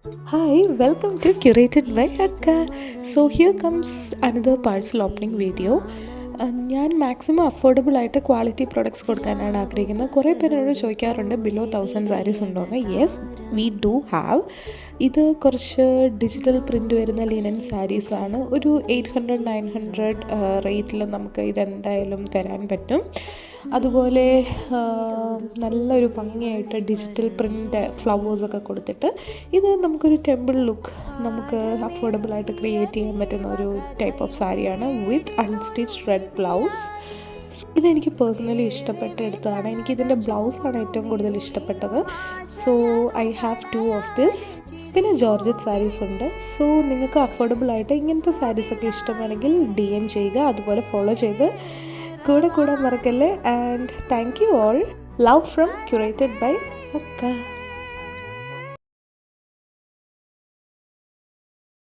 Hi, welcome to Curated by Akka. So here comes another parcel opening video. ഞാൻ maximum affordable ആയിട്ട് quality products കൊടുക്കാനാണ് ആഗ്രഹിക്കുന്നത്. കുറേ പേരോട് ചോദിക്കാറുണ്ട് ബിലോ 1000 സാരീസ് ഉണ്ടോയെന്ന്. Yes, we do have. ഇത് കുറച്ച് ഡിജിറ്റൽ പ്രിൻ്റ് വരുന്ന ലിനൻ സാരീസാണ്. ഒരു 800-900 റേറ്റിൽ നമുക്ക് ഇതെന്തായാലും തരാൻ പറ്റും. അതുപോലെ നല്ലൊരു ഭംഗിയായിട്ട് ഡിജിറ്റൽ പ്രിൻ്റ് ഫ്ലവേഴ്സൊക്കെ കൊടുത്തിട്ട് ഇത് നമുക്കൊരു ടെമ്പിൾ ലുക്ക് നമുക്ക് അഫോർഡബിളായിട്ട് ക്രിയേറ്റ് ചെയ്യാൻ പറ്റുന്ന ഒരു ടൈപ്പ് ഓഫ് സാരിയാണ് വിത്ത് അൺസ്റ്റിച്ച് റെഡ് ബ്ലൗസ്. ഇതെനിക്ക് പേഴ്സണലി ഇഷ്ടപ്പെട്ട് എടുത്തതാണ്. എനിക്കിതിൻ്റെ ബ്ലൗസാണ് ഏറ്റവും കൂടുതൽ ഇഷ്ടപ്പെട്ടത്. So I have 2 of this. പിന്നെ ജോർജറ്റ് സാരീസ് ഉണ്ട്. സോ നിങ്ങൾക്ക് അഫോർഡബിളായിട്ട് ഇങ്ങനത്തെ സാരീസൊക്കെ ഇഷ്ടമാണെങ്കിൽ DM ചെയ്യുക, അതുപോലെ ഫോളോ ചെയ്ത് കൂടെ കൂടാൻ മറക്കല്ലേ. And thank you all. Love from curated by അക്ക.